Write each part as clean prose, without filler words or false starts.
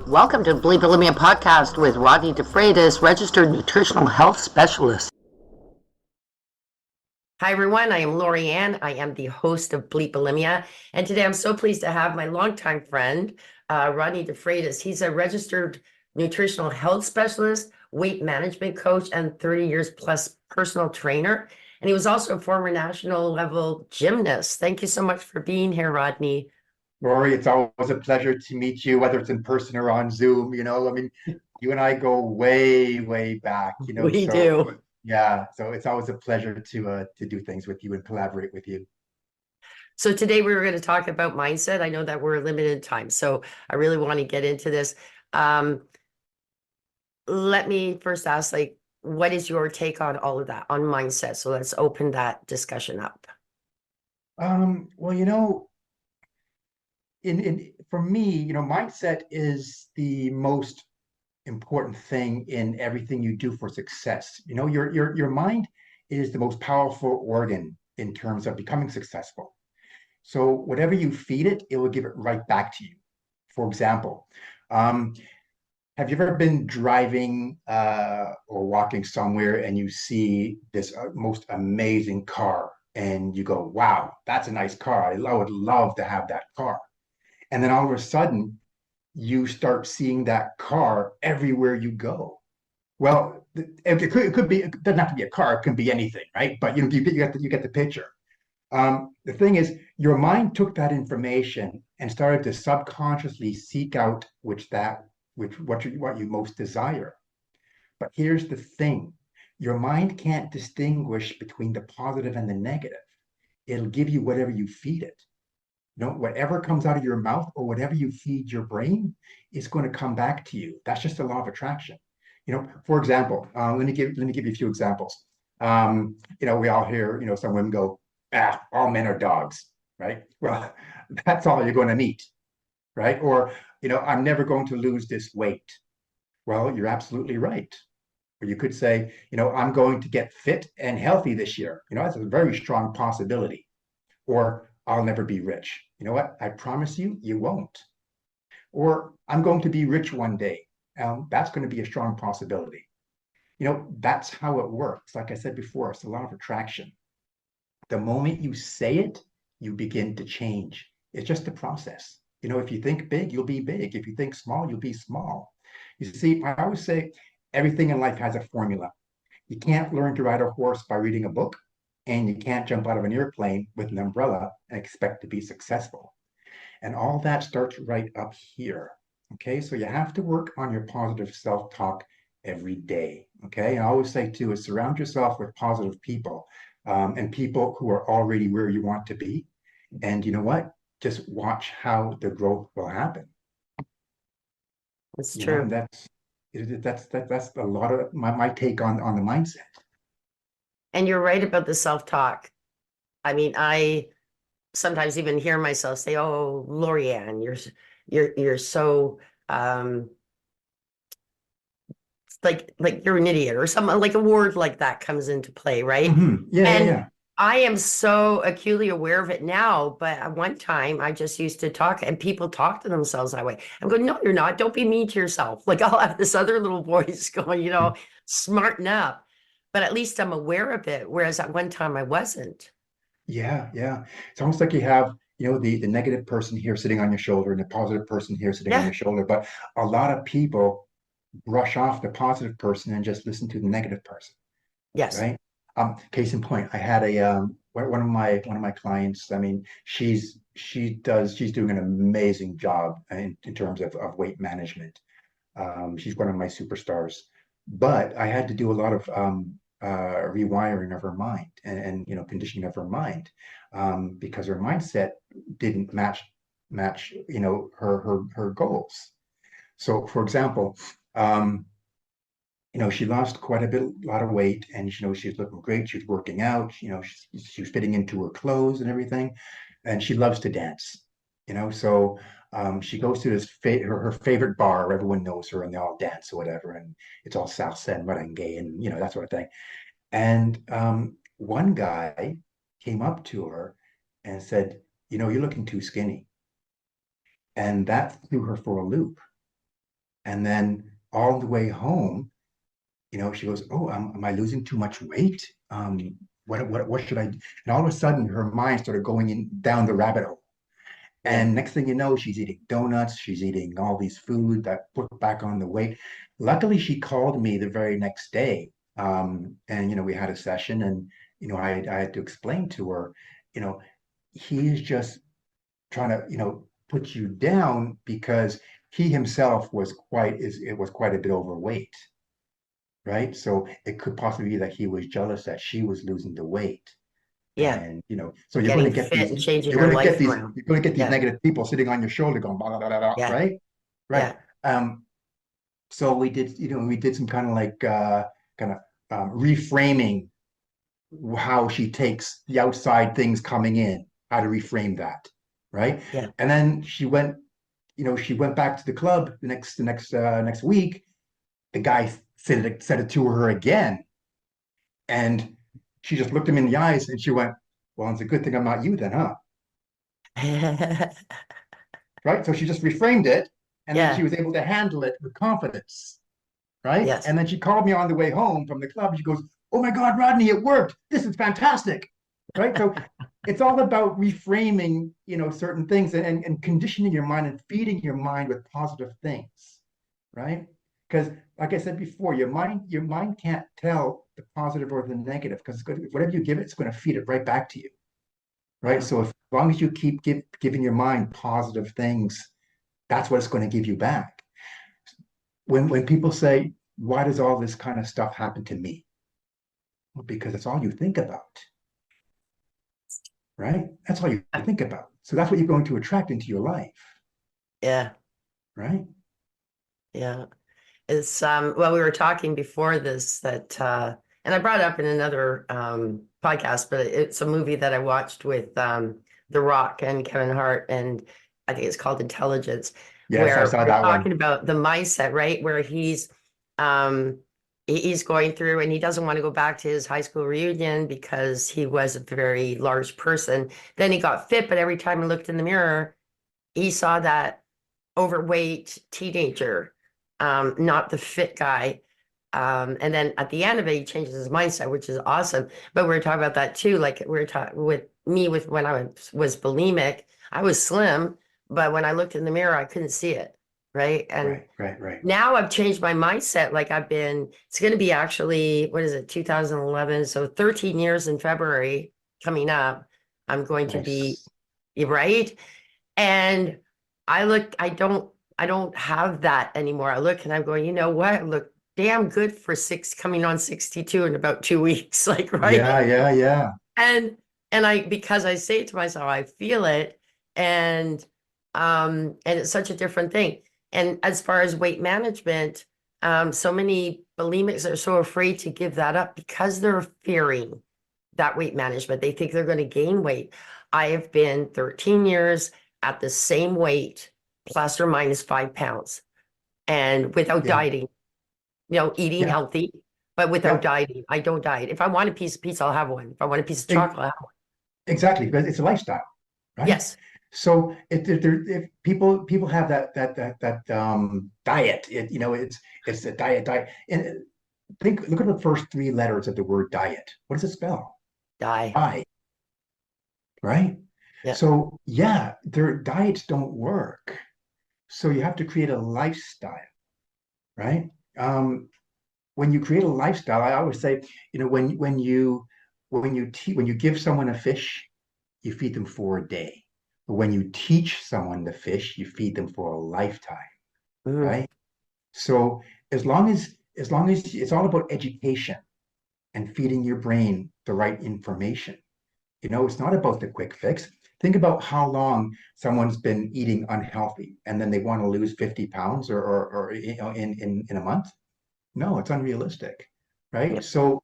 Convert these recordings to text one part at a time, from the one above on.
Welcome to Bleep Bulimia podcast with Rodney De Freitas, registered nutritional health specialist. Hi everyone, I am Lori-Ann. I am the host of Bleep Bulimia, and today I'm so pleased to have my longtime friend, Rodney De Freitas. He's a registered nutritional health specialist, weight management coach, and 30 years plus personal trainer. And he was also a former national level gymnast. Thank you so much for being here, Rodney. Rory, it's always a pleasure to meet you, whether it's in person or on Zoom. You and I go way, way back. We do. Yeah. So it's always a pleasure to do things with you and collaborate with you. So today we were going to talk about mindset. I know that we're limited time, so I really want to get into this. Let me first ask, what is your take on all of that, on mindset? So let's open that discussion up. Well, in for me, mindset is the most important thing in everything you do for success. Your mind is the most powerful organ in terms of becoming successful. So whatever you feed it, it will give it right back to you. For example, have you ever been driving or walking somewhere and you see this most amazing car and you go, wow, that's a nice car. I would love to have that car. And then all of a sudden, you start seeing that car everywhere you go. Well, it could be, it doesn't have to be a car, it can be anything, right? But you get the picture. The thing is, your mind took that information and started to subconsciously seek out what you most desire. But here's the thing: your mind can't distinguish between the positive and the negative. It'll give you whatever you feed it. Whatever comes out of your mouth or whatever you feed your brain is going to come back to you. That's just the law of attraction. For example, let me give you a few examples. We all hear, some women go, all men are dogs, right? Well, that's all you're going to meet, right? Or, I'm never going to lose this weight. Well, you're absolutely right. Or you could say, I'm going to get fit and healthy this year. That's a very strong possibility. Or I'll never be rich. You know what? I promise you, you won't. Or I'm going to be rich one day. That's going to be a strong possibility. That's how it works. Like I said before, it's a law of attraction. The moment you say it, you begin to change. It's just a process. If you think big, you'll be big. If you think small, you'll be small. You see, I always say everything in life has a formula. You can't learn to ride a horse by reading a book, and you can't jump out of an airplane with an umbrella and expect to be successful. And all that starts right up here. Okay, so you have to work on your positive self-talk every day. Okay, and I always say too is surround yourself with positive people and people who are already where you want to be. And you know what? Just watch how the growth will happen. It's And true. that's a lot of my take on the mindset. And you're right about the self-talk. I mean, I sometimes even hear myself say, "Oh, Lori-Ann, you're so like you're an idiot," or something like a word like that comes into play, right? Yeah, yeah, And yeah. I am so acutely aware of it now, but at one time I just used to talk and people talk to themselves that way. I'm going, no, you're not. Don't be mean to yourself. Like I'll have this other little voice going, smarten up. But at least I'm aware of it. Whereas at one time I wasn't. Yeah, yeah. It's almost like you have, the negative person here sitting on your shoulder and the positive person here sitting on Yeah. your shoulder. But a lot of people brush off the positive person and just listen to the negative person, Yes. right? Case in point, I had one of my clients. I mean, she's doing an amazing job in terms of weight management. She's one of my superstars. But I had to do a lot of rewiring of her mind and conditioning of her mind because her mindset didn't match her goals. So, for example, she lost quite a lot of weight, and she was looking great. She was working out. She was fitting into her clothes and everything, and she loves to dance. So she goes to her favorite bar where everyone knows her and they all dance or whatever, and it's all salsa and merengue and that sort of thing. And one guy came up to her and said, "You're looking too skinny." And that threw her for a loop. And then all the way home, she goes, "Oh, am I losing too much weight? What should I do?" And all of a sudden, her mind started going in down the rabbit hole. Yeah. And next thing you know, she's eating donuts. She's eating all these food that put back on the weight. Luckily, she called me the very next day, and we had a session, and I had to explain to her, you know, he's just trying to put you down because he himself was quite a bit overweight, right? So it could possibly be that he was jealous that she was losing the weight. Yeah. And so you're going to Getting get fit these and changing you're her going to get life these around. you're going to get these Yeah. negative people sitting on your shoulder going blah, blah, blah, blah, blah, Yeah. right? Right. Yeah. So we did some kind of like reframing how she takes the outside things coming in, how to reframe that, right? Yeah. And then she went back to the club the next week. The guy said it to her again, and she just looked him in the eyes and she went, "Well, it's a good thing I'm not you then, huh?" Right? So she just reframed it, and then she Yeah. was able to handle it with confidence, right? Yes. And then she called me on the way home from the club. She goes, "Oh my God, Rodney, it worked. This is fantastic." Right? So it's all about reframing, certain things and conditioning your mind and feeding your mind with positive things, right? Because like I said before, your mind can't tell the positive or the negative because whatever you give it, it's going to feed it right back to you, right? Yeah. So as long as you keep giving your mind positive things, that's what it's going to give you back. When people say, "Why does all this kind of stuff happen to me?" Well, because it's all you think about, right? That's all you think about. So that's what you're going to attract into your life, Yeah. right? Yeah. It's well, we were talking before this that and I brought it up in another podcast, but it's a movie that I watched with The Rock and Kevin Hart, and I think it's called Intelligence, Yes, I where saw we're that one. talking about the mindset, right? Where um he's going through and he doesn't want to go back to his high school reunion because he was a very large person. Then he got fit, but every time he looked in the mirror, he saw that overweight teenager, not the fit guy. And then at the end of it, he changes his mindset, which is awesome. But we are talking about that too. Like we are talking with me with when I was bulimic, I was slim, but when I looked in the mirror, I couldn't see it. Right. And Right. now I've changed my mindset. Like it's going to be actually, what is it, 2011? So 13 years in February coming up. I'm going to be, Nice. right. And I don't have that anymore. I look and I'm going, you know what? I look damn good for coming on 62 in about 2 weeks. Like, Yeah, right. yeah, yeah. And because I say it to myself, I feel it. And it's such a different thing. And as far as weight management, so many bulimics are so afraid to give that up because they're fearing that weight management. They think they're going to gain weight. I have been 13 years at the same weight, plus or minus 5 pounds, and without Yeah, dieting, eating yeah, healthy, but without yeah. dieting. I don't diet. If I want a piece of pizza, I'll have one. If I want a piece of E- chocolate, I'll have one. Exactly, because it's a lifestyle, right? Yes. So if people have that diet, it's a diet, and look at the first three letters of the word diet. What does it spell? Die. Die, right? Yeah. So yeah, their diets don't work. So you have to create a lifestyle, right? When you create a lifestyle, I always say, when you give someone a fish, you feed them for a day. But when you teach someone to fish, you feed them for a lifetime, Mhm. right? So as long as it's all about education and feeding your brain the right information. It's not about the quick fix. Think about how long someone's been eating unhealthy and then they want to lose 50 pounds or in a month. No, it's unrealistic, right? Yeah. So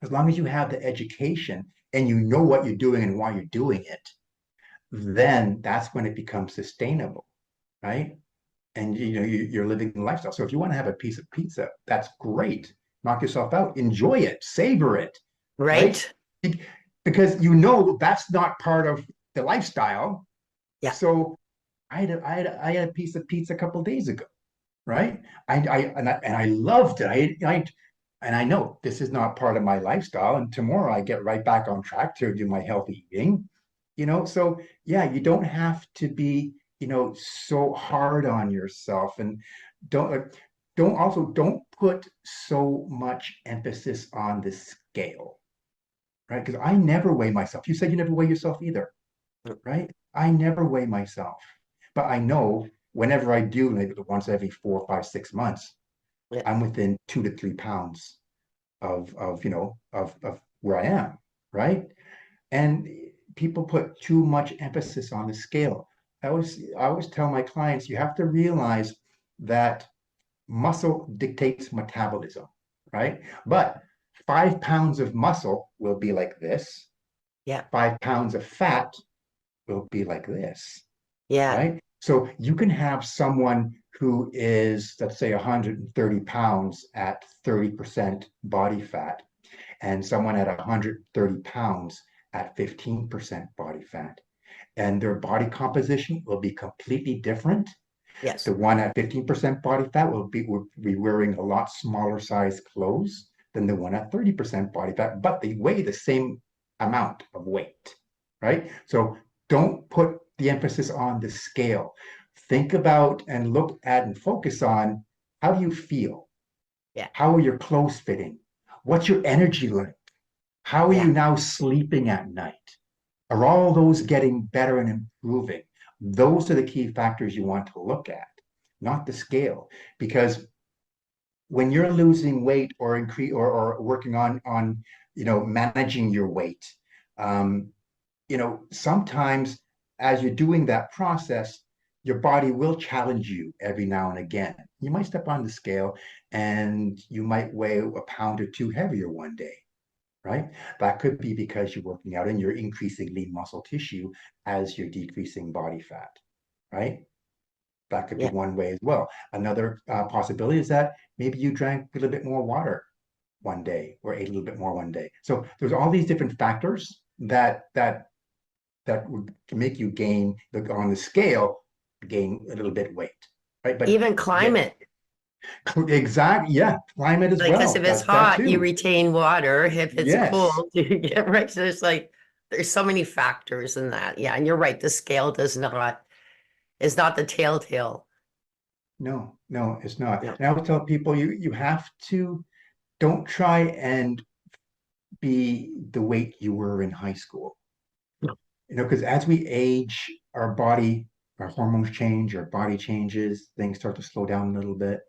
as long as you have the education and you know what you're doing and why you're doing it, then that's when it becomes sustainable, right? And you're living the lifestyle. So if you want to have a piece of pizza, that's great. Knock yourself out, enjoy it, savor it, right? Right. Because that's not part of the lifestyle. Yeah. So I had a piece of pizza a couple days ago, right? I loved it. And I know this is not part of my lifestyle. And tomorrow I get right back on track to do my healthy eating, So yeah, you don't have to be, so hard on yourself, and don't like, don't put so much emphasis on the scale, right? Because I never weigh myself. You said you never weigh yourself either, right? I never weigh myself, but I know whenever I do, maybe once every 4, 5, 6 months, Yeah. I'm within 2 to 3 pounds of where I am, right? And people put too much emphasis on the scale. I always tell my clients, you have to realize that muscle dictates metabolism, right? But 5 pounds of muscle will be like this. Yeah. 5 pounds of fat will be like this, Yeah. right? So you can have someone who is, let's say, 130 pounds at 30% body fat, and someone at 130 pounds at 15% body fat. And their body composition will be completely different. Yes. The one at 15% body fat will be wearing a lot smaller size clothes than the one at 30% body fat, but they weigh the same amount of weight, right? So don't put the emphasis on the scale. Think about and look at and focus on, how do you feel? Yeah. How are your clothes fitting? What's your energy like? How are you Yeah. now sleeping at night? Are all those getting better and improving? Those are the key factors you want to look at, not the scale. Because when you're losing weight or increase or working on managing your weight, um, sometimes as you're doing that process, your body will challenge you every now and again. You might step on the scale and you might weigh a pound or two heavier one day, right? That could be because you're working out and you're increasing lean muscle tissue as you're decreasing body fat, right? That could be Yeah. one way as well. Another possibility is that maybe you drank a little bit more water one day or ate a little bit more one day. So there's all these different factors that would make you gain on the scale, gain a little bit weight, right? But Even yeah, climate. exactly, yeah, climate as Like, because well if it's does that hot, you too. retain water. If it's Yes. cold, you get right. So there's so many factors in that. Yeah, and you're right. The scale is not the telltale. No, no, it's not. No. And I would tell people, you have to, don't try and be the weight you were in high school. No. Because as we age, our hormones change, our body changes, things start to slow down a little bit.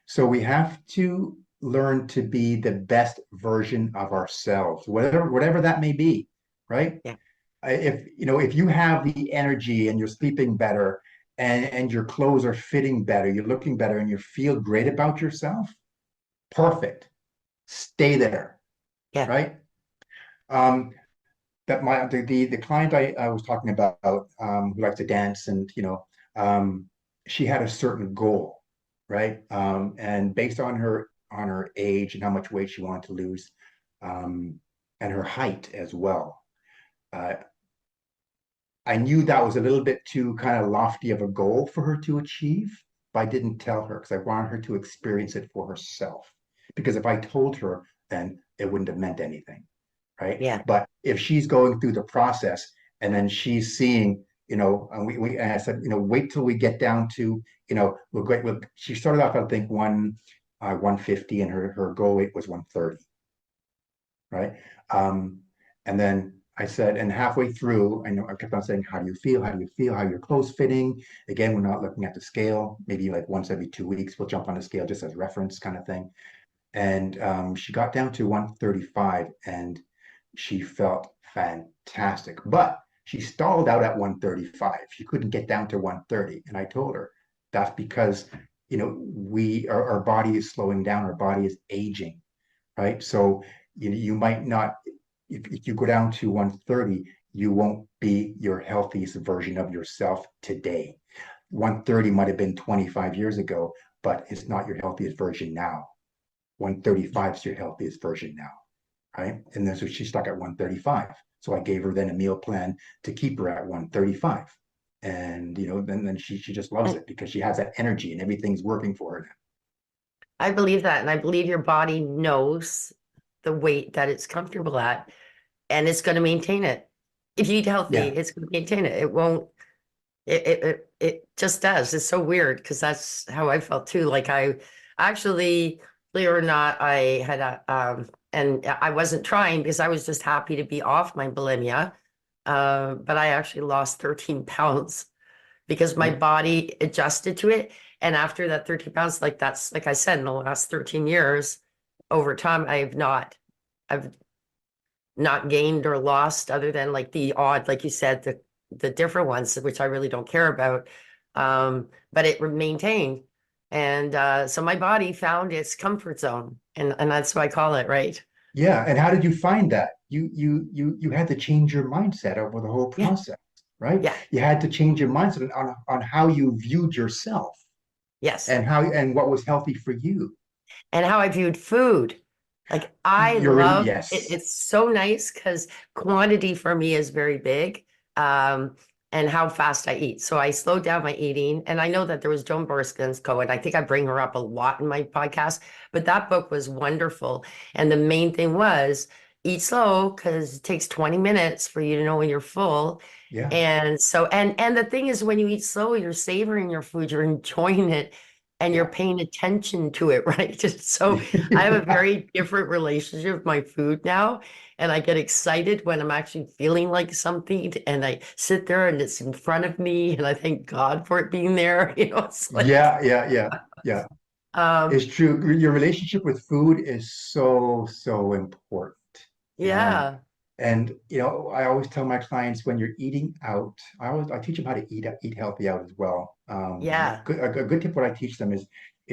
So we have to learn to be the best version of ourselves, whatever that may be, right? Yeah. If you have the energy and you're sleeping better and your clothes are fitting better, you're looking better and you feel great about yourself, perfect. Stay there, Yeah. right? Um, that the client I was talking about, who likes to dance, and um, she had a certain goal, right? And based on her age and how much weight she wanted to lose, and her height as well. Uh, I knew that was a little bit too kind of lofty of a goal for her to achieve, but I didn't tell her because I wanted her to experience it for herself. Because if I told her, then it wouldn't have meant anything, right? Yeah. But if she's going through the process and then she's seeing, and I said, wait till we get down to, she started off, I think, 150, and her goal weight was 130, right? Um, and then I said, and halfway through, I know I kept on saying, how do you feel? How do you feel? How are your clothes fitting? Again, we're not looking at the scale. Maybe like once every 2 weeks, we'll jump on the scale just as reference kind of thing. And she got down to 135 and she felt fantastic. But she stalled out at 135. She couldn't get down to 130. And I told her that's because, our body is slowing down, our body is aging, right? So you might not, if you go down to 130, you won't be your healthiest version of yourself today. 130 might have been 25 years ago, but it's not your healthiest version now. 135 is your healthiest version now, right? And then so she's stuck at 135. So I gave her then a meal plan to keep her at 135. And then she just loves it because she has that energy and everything's working for her. I believe that. And I believe your body knows the weight that it's comfortable at, and it's going to maintain it. If you eat healthy, Yeah. it's going to maintain it. It won't, it just does. It's so weird because that's how I felt too. Like I actually, believe it or not, I had and I wasn't trying because I was just happy to be off my bulimia. But I actually lost 13 pounds because my Yeah. body adjusted to it. And after that 13 pounds, like that's like I said, in the last 13 years, over time, I've not gained or lost other than like the odd, like you said, the different ones, which I really don't care about. But it maintained. And so my body found its comfort zone. And that's what I call it, right? Yeah. And how did you find that? You had to change your mindset over the whole Yeah. process, right? Yeah. You had to change your mindset on how you viewed yourself Yes. and what was healthy for you. And how I viewed food. Like I love it. Yes. It's so nice because quantity for me is very big. Um, and how fast I eat. So I slowed down my eating. And I know that there was Joan Borskins and I think I bring her up a lot in my podcast, but that book was wonderful. And the main thing was eat slow because it takes 20 minutes for you to know when you're full. Yeah. And so, and the thing is, when you eat slow, you're savoring your food, you're enjoying it, and you're Yeah. paying attention to it, right? So I have a very different relationship with my food now. And I get excited when I'm actually feeling like something. And I sit there and it's in front of me. And I thank God for it being there. It's like, Yeah. Yeah. Yeah. Yeah. um, It's true. Your relationship with food is so, so important. Um, yeah, and I always tell my clients when you're eating out, I teach them how to eat healthy out as well. yeah, A good tip what I teach them is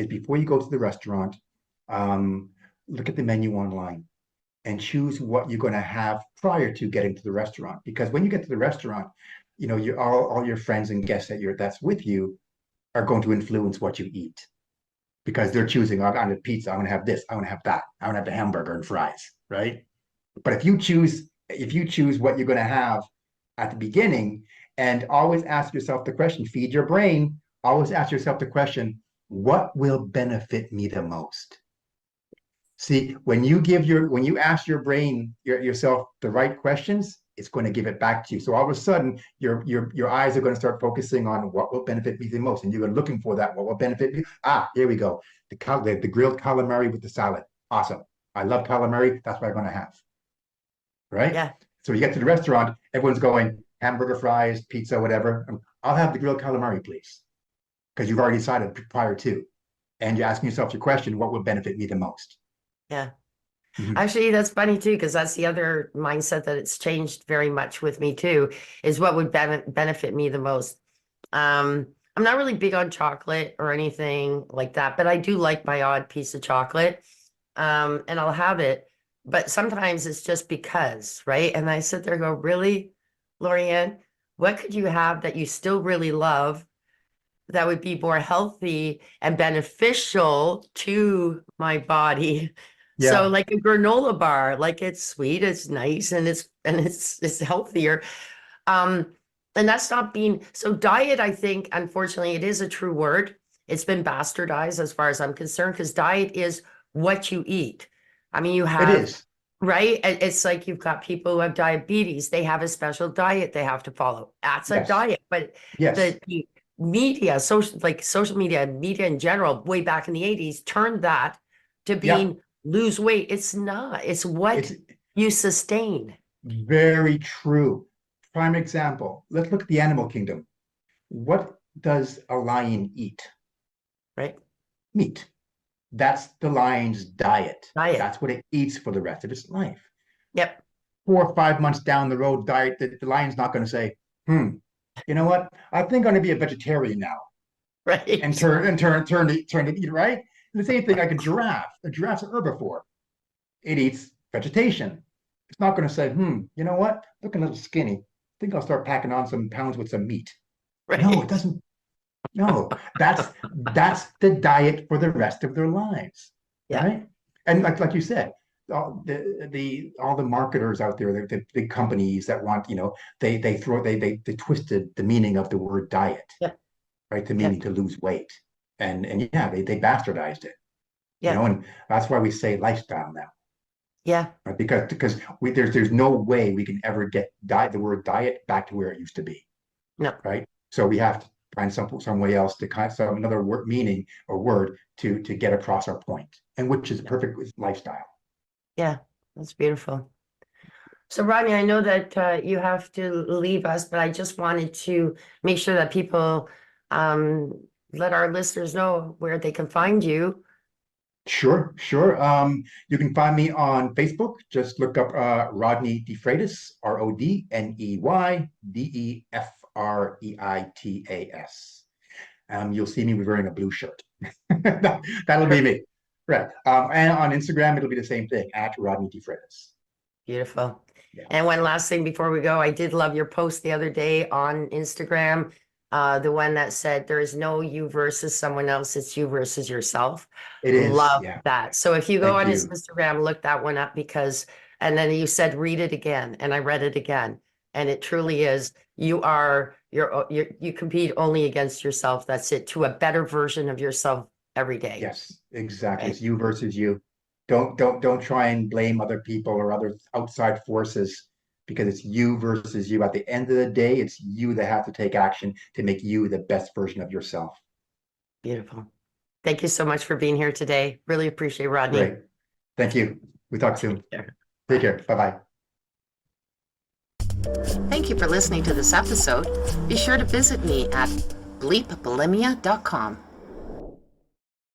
before you go to the restaurant, um, look at the menu online and choose what you're going to have prior to getting to the restaurant. Because when you get to the restaurant, all your friends and guests that's with you are going to influence what you eat because they're choosing, I'm going to pizza, I'm going to have this, I'm going to have that, I'm going to have the hamburger and fries, right? But if you choose what you're going to have at the beginning and always ask yourself the question, feed your brain, always ask yourself the question, what will benefit me the most? See, when you ask your brain yourself the right questions, it's going to give it back to you. So all of a sudden, your eyes are going to start focusing on what will benefit me the most, and you're looking for that. What will benefit me? Ah, here we go. The grilled calamari with the salad. Awesome. I love calamari. That's what I'm going to have. Right. yeah, So you get to the restaurant, everyone's going hamburger, fries, pizza, whatever. I'll have the grilled calamari, please, because you've already decided prior to, and you're asking yourself your question: what will benefit me the most? yeah. Mhm. Actually, that's funny too, because that's the other mindset that it's changed very much with me too, is what would benefit me the most. I'm not really big on chocolate or anything like that, but I do like my odd piece of chocolate. And I'll have it, but sometimes it's just because, right? And I sit there and go, really, Lorianne, what could you have that you still really love that would be more healthy and beneficial to my body? So Yeah, like a granola bar, like it's sweet, it's nice, and it's healthier. Um, and that's not being so diet, I think, unfortunately, it is a true word. It's been bastardized as far as I'm concerned, because diet is what you eat. I mean, you it have, is. right? It's like you've got people who have diabetes, they have a special diet they have to follow. That's a Yes, diet. But yes, the media, social media in general, way back in the 80s, turned that to yeah. being lose weight. It's not, it's what It's you sustain, very true. Prime example. Let's look at the animal kingdom. What does a lion eat? right? Meat. That's the lion's diet. Diet. That's what it eats for the rest of its life. Yep. 4 or 5 months down the road, diet, the lion's not going to say, you know what? I think I'm going to be a vegetarian now and Right. turn to eat, right? And the same thing like a giraffe. A giraffe's an herbivore. It eats vegetation. It's not going to say, you know what? Looking a little skinny. I think I'll start packing on some pounds with some meat. No, it Right. doesn't. No, that's the diet for the rest of their lives, Yeah. right? And like you said, all the marketers out there, the big companies that want, they twisted the meaning of the word diet, Yeah. right? The Yeah. meaning to lose weight. And yeah, they bastardized it, Yeah. and that's why we say lifestyle now. Yeah. Right? Because there's no way we can ever get the word diet back to where it used to be, No. right? So we have to find some way else to some another word meaning or word to get across our point, and which is perfect with lifestyle. Yeah. That's beautiful. So, Rodney, I know that you have to leave us, but I just wanted to make sure that people let our listeners know where they can find you. Sure, sure. You can find me on Facebook. Just look up Rodney De Freitas, RodneyDefreitas. You'll see me wearing a blue shirt. That'll be me. Right. And on Instagram, it'll be the same thing, at Rodney De Freitas. Beautiful. Yeah. And one last thing before we go, I did love your post the other day on Instagram, the one that said there is no you versus someone else, it's you versus yourself. It is, Love yeah. that. So if you go Thank on his you. Instagram, look that one up and then you said read it again, and I read it again, and it truly is you compete only against yourself. That's it, to a better version of yourself every day. Yes, exactly. Right? It's you versus you. Don't try and blame other people or other outside forces, because it's you versus you. At the end of the day, it's you that have to take action to make you the best version of yourself. Beautiful. Thank you so much for being here today. Really appreciate it, Rodney. Great. Thank you. We talk soon. Take care. Bye-bye. Thank you for listening to this episode. Be sure to visit me at bleepbulimia.com.